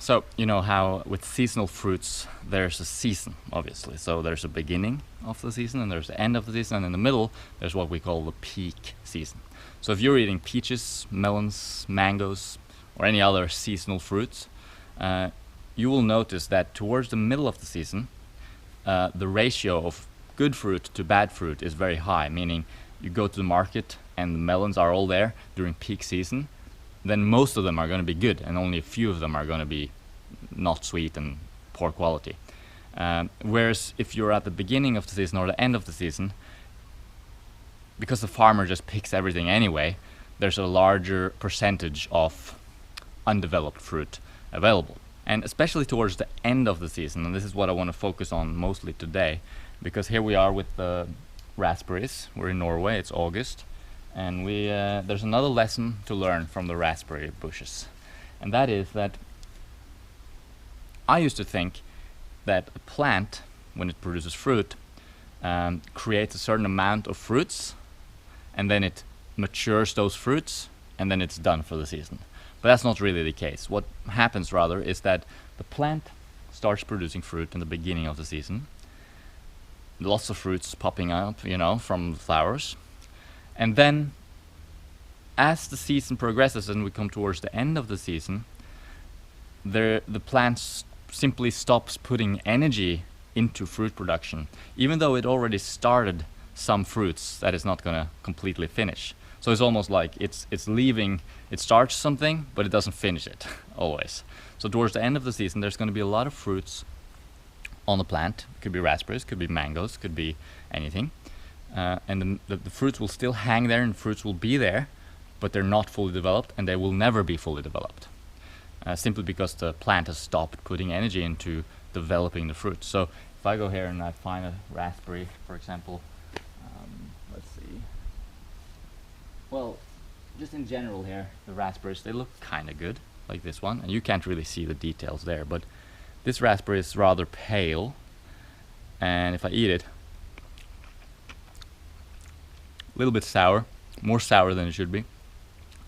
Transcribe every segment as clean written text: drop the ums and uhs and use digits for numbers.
So, you know how with seasonal fruits, there's a season, obviously. So there's a beginning of the season and there's the end of the season, and in the middle, there's what we call the peak season. So if you're eating peaches, melons, mangoes, or any other seasonal fruits, you will notice that towards the middle of the season, the ratio of good fruit to bad fruit is very high, meaning you go to the market and the melons are all there during peak season, then most of them are going to be good and only a few of them are going to be not sweet and poor quality. Whereas if you're at the beginning of the season or the end of the season, because the farmer just picks everything anyway, there's a larger percentage of undeveloped fruit available. And especially towards the end of the season, and this is what I want to focus on mostly today, because here we are with the raspberries. We're in Norway, it's August, and there's another lesson to learn from the raspberry bushes. And that is that I used to think that a plant, when it produces fruit, creates a certain amount of fruits, and then it matures those fruits, and then it's done for the season. But that's not really the case. What happens rather is that the plant starts producing fruit in the beginning of the season. Lots of fruits popping up, from the flowers. And then as the season progresses and we come towards the end of the season, the plant simply stops putting energy into fruit production, even though it already started some fruits that it's not going to completely finish. So it's almost like it's leaving, it starts something, but it doesn't finish it, always. So towards the end of the season, there's going to be a lot of fruits on the plant. Could be raspberries, could be mangoes, could be anything. And the fruits will still hang there and fruits will be there, but they're not fully developed and they will never be fully developed. Simply because the plant has stopped putting energy into developing the fruit. So if I go here and I find a raspberry, for example, let's see. Well, just in general here, the raspberries, they look kind of good, like this one. And you can't really see the details there, but this raspberry is rather pale. And if I eat it, a little bit sour, more sour than it should be,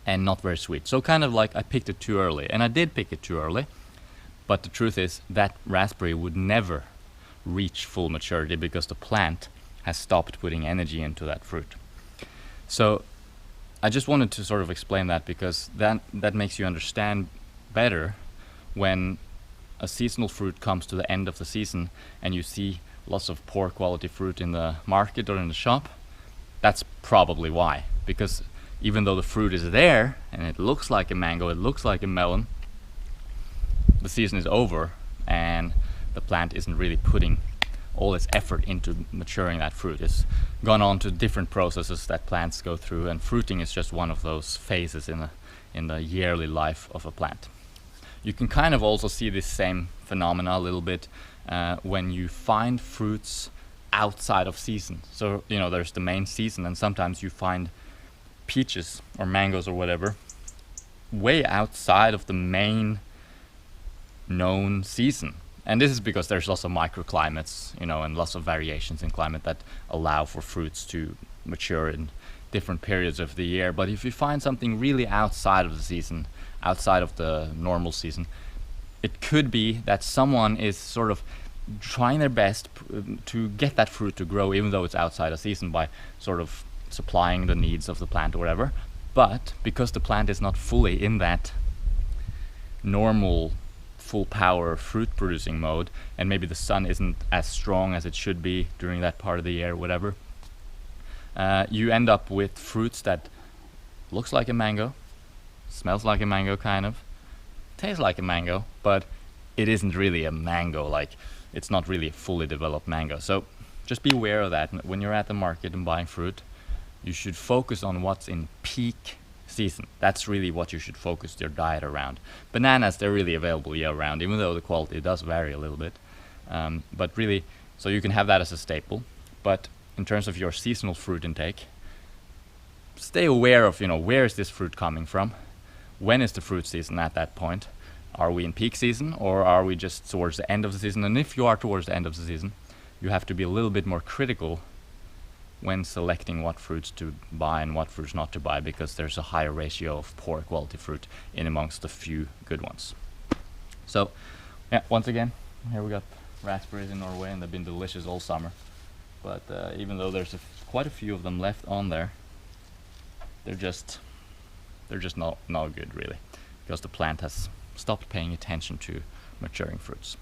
and not very sweet. So kind of like I picked it too early. And I did pick it too early, but the truth is that raspberry would never reach full maturity because the plant has stopped putting energy into that fruit. So I just wanted to sort of explain that because that makes you understand better when a seasonal fruit comes to the end of the season and you see lots of poor quality fruit in the market or in the shop. That's probably why, because even though the fruit is there and it looks like a mango, it looks like a melon, the season is over and the plant isn't really putting all its effort into maturing that fruit. It's gone on to different processes that plants go through, and fruiting is just one of those phases in the yearly life of a plant. You can kind of also see this same phenomena a little bit when you find fruits outside of season. So there's the main season, and sometimes you find peaches or mangoes or whatever way outside of the main known season. And this is because there's lots of microclimates, and lots of variations in climate that allow for fruits to mature in different periods of the year. But if you find something really outside of the season, outside of the normal season, it could be that someone is sort of trying their best to get that fruit to grow, even though it's outside of season, by sort of supplying the needs of the plant or whatever. But because the plant is not fully in that normal full power fruit producing mode, and maybe the sun isn't as strong as it should be during that part of the year, whatever, you end up with fruits that looks like a mango, smells like a mango kind of, tastes like a mango, but it isn't really a mango. Like, it's not really a fully developed mango. So just be aware of that. When you're at the market and buying fruit, you should focus on what's in peak season. That's really what you should focus your diet around. Bananas, they're really available year round, even though the quality does vary a little bit. But really, so you can have that as a staple. But in terms of your seasonal fruit intake, stay aware of, where is this fruit coming from? When is the fruit season at that point? Are we in peak season, or are we just towards the end of the season? And if you are towards the end of the season, you have to be a little bit more critical when selecting what fruits to buy and what fruits not to buy, because there's a higher ratio of poor quality fruit in amongst the few good ones. So yeah, once again, here we got raspberries in Norway, and they've been delicious all summer. But even though there's quite a few of them left on there, they're just not good really, because the plant has stopped paying attention to maturing fruits.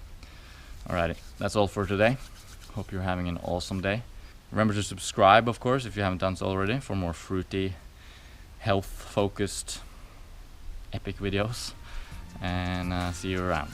Alrighty, that's all for today. Hope you're having an awesome day. Remember to subscribe, of course, if you haven't done so already, for more fruity, health-focused, epic videos. And see you around.